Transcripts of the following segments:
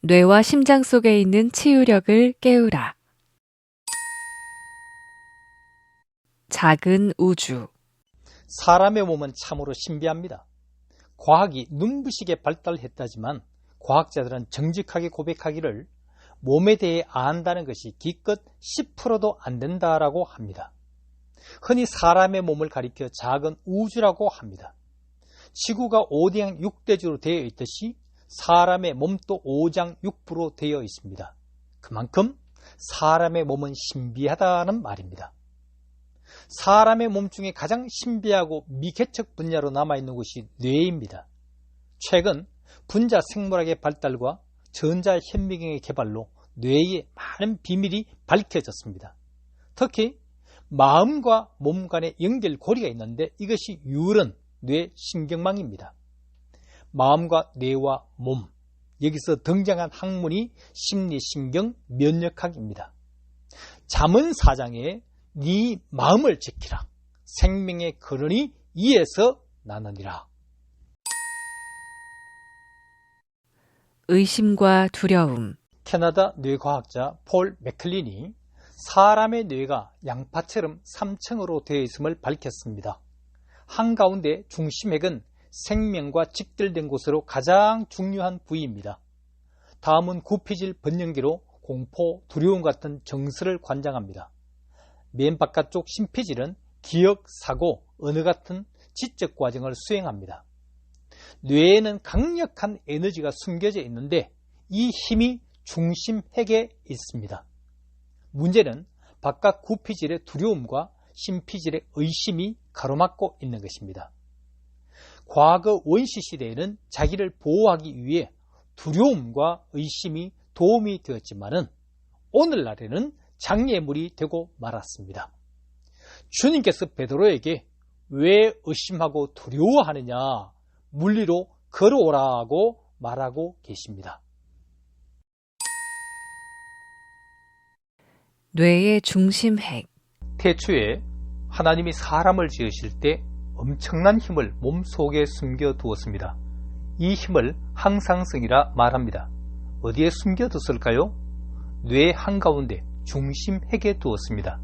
뇌와 심장 속에 있는 치유력을 깨우라. 작은 우주. 사람의 몸은 참으로 신비합니다. 과학이 눈부시게 발달했다지만 과학자들은 정직하게 고백하기를 몸에 대해 안다는 것이 기껏 10%도 안 된다라고 합니다. 흔히 사람의 몸을 가리켜 작은 우주라고 합니다. 지구가 5장 6대주로 되어 있듯이 사람의 몸도 5장 6부로 되어 있습니다. 그만큼 사람의 몸은 신비하다는 말입니다. 사람의 몸 중에 가장 신비하고 미개척 분야로 남아있는 것이 뇌입니다. 최근 분자 생물학의 발달과 전자현미경의 개발로 뇌의 많은 비밀이 밝혀졌습니다. 특히 마음과 몸 간의 연결고리가 있는데 이것이 유런 뇌신경망입니다. 마음과 뇌와 몸, 여기서 등장한 학문이 심리신경 면역학입니다. 잠언 4장에 네 마음을 지키라. 생명의 근원이 이에서 나느니라. 의심과 두려움. 캐나다 뇌과학자 폴 맥클린이 사람의 뇌가 양파처럼 3층으로 되어 있음을 밝혔습니다. 한가운데 중심핵은 생명과 직결된 곳으로 가장 중요한 부위입니다. 다음은 구피질 번영기로 공포, 두려움 같은 정서를 관장합니다. 맨 바깥쪽 심피질은 기억, 사고, 언어 같은 지적 과정을 수행합니다. 뇌에는 강력한 에너지가 숨겨져 있는데 이 힘이 중심핵에 있습니다. 문제는 바깥 구피질의 두려움과 심피질의 의심이 가로막고 있는 것입니다. 과거 원시 시대에는 자기를 보호하기 위해 두려움과 의심이 도움이 되었지만은 오늘날에는 장애물이 되고 말았습니다. 주님께서 베드로에게 왜 의심하고 두려워하느냐, 물리로 걸어오라고 말하고 계십니다. 뇌의 중심핵. 태초에 하나님이 사람을 지으실 때 엄청난 힘을 몸속에 숨겨두었습니다. 이 힘을 항상성이라 말합니다. 어디에 숨겨뒀을까요? 뇌 한가운데 중심핵에 두었습니다.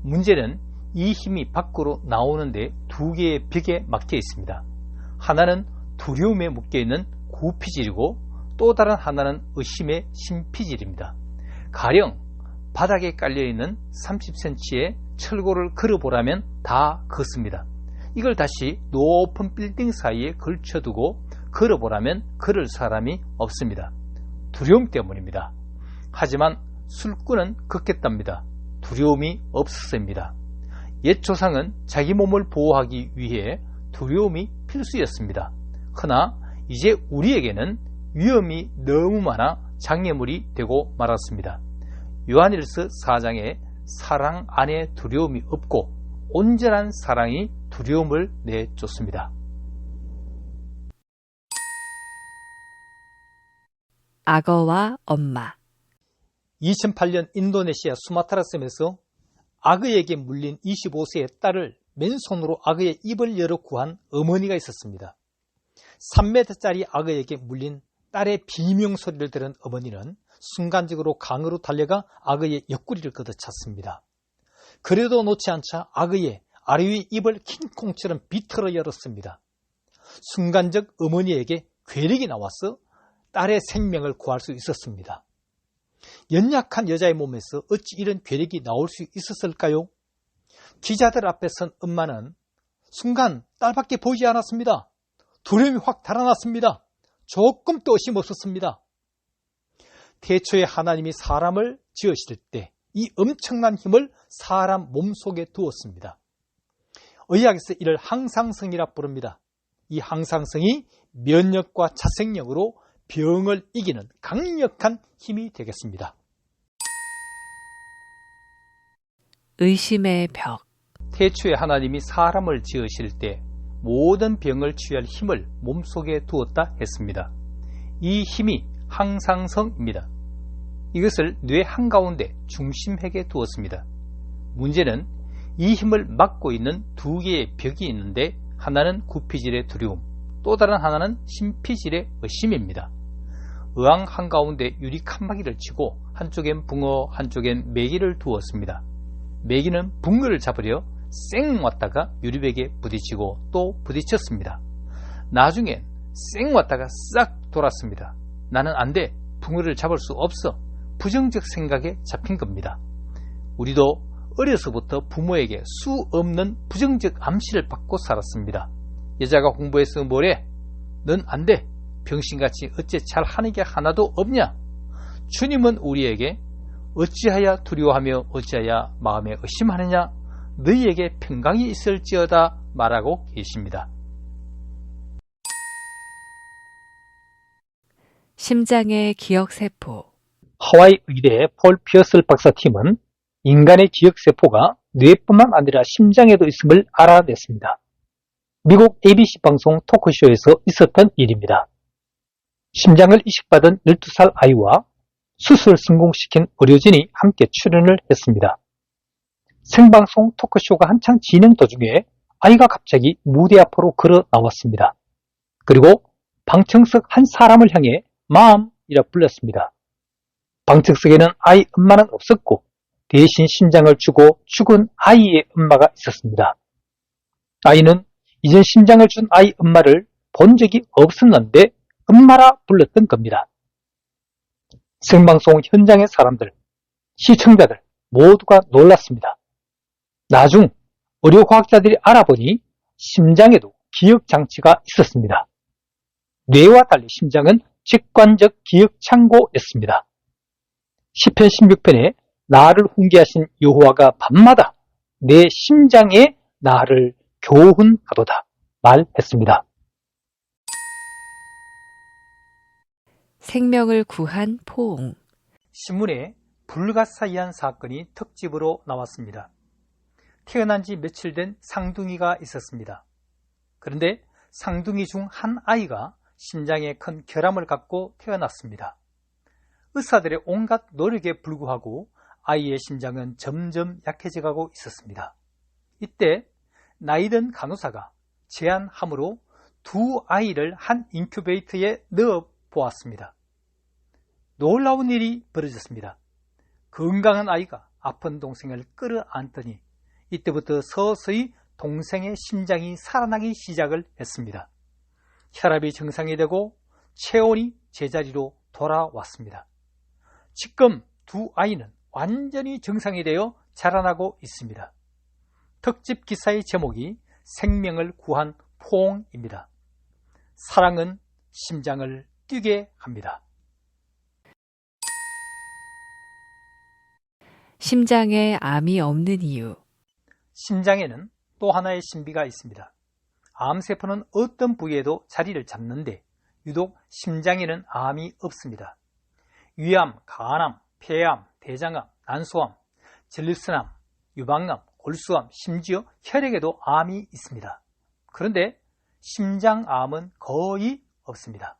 문제는 이 힘이 밖으로 나오는데 두 개의 벽에 막혀 있습니다. 하나는 두려움에 묶여있는 구피질이고 또 다른 하나는 의심의 심피질입니다. 가령 바닥에 깔려있는 30cm의 철골을 걸어보라면 다 걷습니다. 이걸 다시 높은 빌딩 사이에 걸쳐두고 걸어보라면 걸을 사람이 없습니다. 두려움 때문입니다. 하지만 술꾼은 걷겠답니다. 두려움이 없어서입니다. 옛 조상은 자기 몸을 보호하기 위해 두려움이 필수였습니다. 그러나 이제 우리에게는 위험이 너무 많아 장애물이 되고 말았습니다. 요한일서 4장에 사랑 안에 두려움이 없고 온전한 사랑이 두려움을 내쫓습니다. 악어와 엄마. 2008년 인도네시아 수마트라 섬에서 악어에게 물린 25세의 딸을 맨손으로 악어의 입을 열어 구한 어머니가 있었습니다. 3m짜리 악어에게 물린 딸의 비명소리를 들은 어머니는 순간적으로 강으로 달려가 악어의 옆구리를 걷어찼습니다. 그래도 놓지 않자 악어의 아래 위 입을 킹콩처럼 비틀어 열었습니다. 순간적 어머니에게 괴력이 나와서 딸의 생명을 구할 수 있었습니다. 연약한 여자의 몸에서 어찌 이런 괴력이 나올 수 있었을까요? 기자들 앞에 선 엄마는 순간 딸밖에 보이지 않았습니다. 두려움이 확 달아났습니다. 조금도 의심 없었습니다. 태초에 하나님이 사람을 지으실 때 이 엄청난 힘을 사람 몸속에 두었습니다. 의학에서 이를 항상성이라 부릅니다. 이 항상성이 면역과 자생력으로 병을 이기는 강력한 힘이 되겠습니다. 의심의 벽. 태초에 하나님이 사람을 지으실 때 모든 병을 치유할 힘을 몸속에 두었다 했습니다. 이 힘이 항상성입니다. 이것을 뇌 한가운데 중심핵에 두었습니다. 문제는 이 힘을 막고 있는 두 개의 벽이 있는데 하나는 구피질의 두려움, 또 다른 하나는 심피질의 의심입니다. 의왕 한가운데 유리 칸막이를 치고 한쪽엔 붕어 한쪽엔 메기를 두었습니다. 메기는 붕어를 잡으려 쌩 왔다가 유리벽에 부딪히고 또 부딪혔습니다. 나중엔 쌩 왔다가 싹 돌았습니다. 나는 안 돼. 붕어를 잡을 수 없어. 부정적 생각에 잡힌 겁니다. 우리도 어려서부터 부모에게 수 없는 부정적 암시를 받고 살았습니다. 여자가 공부해서 뭐래? 넌 안 돼. 병신같이 어째 잘하는 게 하나도 없냐? 주님은 우리에게 어찌하여 두려워하며 어찌하여 마음에 의심하느냐? 너희에게 평강이 있을지어다 말하고 계십니다. 심장의 기억세포. 하와이 의대 폴 피어슬 박사팀은 인간의 기억세포가 뇌뿐만 아니라 심장에도 있음을 알아냈습니다. 미국 ABC 방송 토크쇼에서 있었던 일입니다. 심장을 이식받은 12살 아이와 수술 성공시킨 의료진이 함께 출연을 했습니다. 생방송 토크쇼가 한창 진행 도중에 아이가 갑자기 무대 앞으로 걸어 나왔습니다. 그리고 방청석 한 사람을 향해 맘이라 불렀습니다. 방청석에는 아이 엄마는 없었고 대신 심장을 주고 죽은 아이의 엄마가 있었습니다. 아이는 이전 심장을 준 아이 엄마를 본 적이 없었는데 엄마라 불렀던 겁니다. 생방송 현장의 사람들, 시청자들 모두가 놀랐습니다. 나중 의료과학자들이 알아보니 심장에도 기억장치가 있었습니다. 뇌와 달리 심장은 직관적 기억창고였습니다. 시편 16편에 나를 훈계하신 여호와가 밤마다 내 심장에 나를 교훈하도다 말했습니다. 생명을 구한 포옹. 신문에 불가사의한 사건이 특집으로 나왔습니다. 태어난 지 며칠 된 상둥이가 있었습니다. 그런데 상둥이 중 한 아이가 심장에 큰 결함을 갖고 태어났습니다. 의사들의 온갖 노력에 불구하고 아이의 심장은 점점 약해져가고 있었습니다. 이때 나이든 간호사가 제안함으로 두 아이를 한 인큐베이터에 넣어 보았습니다. 놀라운 일이 벌어졌습니다. 건강한 아이가 아픈 동생을 끌어안더니 이때부터 서서히 동생의 심장이 살아나기 시작을 했습니다. 혈압이 정상이 되고 체온이 제자리로 돌아왔습니다. 지금 두 아이는 완전히 정상이 되어 자라나고 있습니다. 특집 기사의 제목이 생명을 구한 포옹입니다. 사랑은 심장을 뛰게 합니다. 심장에 암이 없는 이유. 심장에는 또 하나의 신비가 있습니다. 암세포는 어떤 부위에도 자리를 잡는데 유독 심장에는 암이 없습니다. 위암, 간암, 폐암, 대장암, 난소암, 전립선암, 유방암, 골수암, 심지어 혈액에도 암이 있습니다. 그런데 심장암은 거의 없습니다.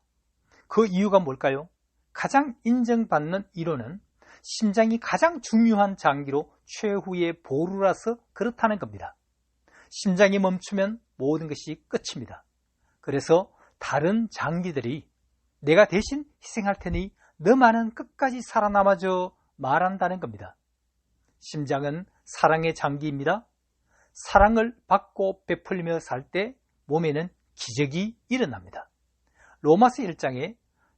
그 이유가 뭘까요? 가장 인정받는 이론은 심장이 가장 중요한 장기로 최후의 보루라서 그렇다는 겁니다. 심장이 멈추면 모든 것이 끝입니다. 그래서 다른 장기들이 내가 대신 희생할 테니 너만은 끝까지 살아남아줘 말한다는 겁니다. 심장은 사랑의 장기입니다. 사랑을 받고 베풀며 살 때 몸에는 기적이 일어납니다. 로마서 1장에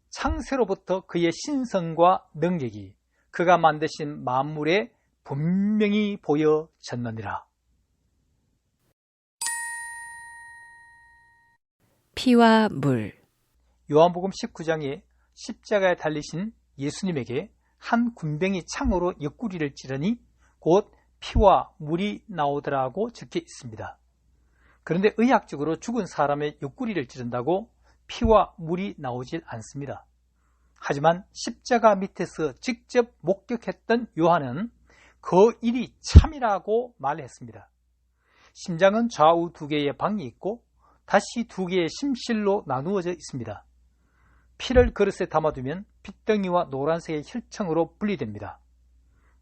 창세로부터 그의 신성과 능력이 그가 만드신 만물에 분명히 보여졌느니라. 피와 물. 요한복음 19장에 십자가에 달리신 예수님에게 한 군병이 창으로 옆구리를 찌르니 곧 피와 물이 나오더라고 적혀 있습니다. 그런데 의학적으로 죽은 사람의 옆구리를 찌른다고 피와 물이 나오질 않습니다. 하지만 십자가 밑에서 직접 목격했던 요한은 그 일이 참이라고 말했습니다. 심장은 좌우 두 개의 방이 있고 다시 두 개의 심실로 나누어져 있습니다. 피를 그릇에 담아두면 핏덩이와 노란색의 혈청으로 분리됩니다.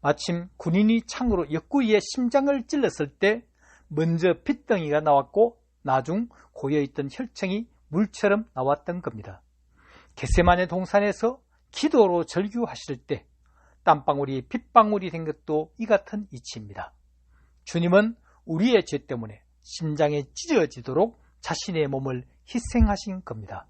마침 군인이 창으로 옆구리에 심장을 찔렀을 때 먼저 핏덩이가 나왔고 나중 고여있던 혈청이 물처럼 나왔던 겁니다. 겟세마네 동산에서 기도로 절규하실 때 땀방울이 빗방울이 된 것도 이 같은 이치입니다. 주님은 우리의 죄 때문에 심장이 찢어지도록 자신의 몸을 희생하신 겁니다.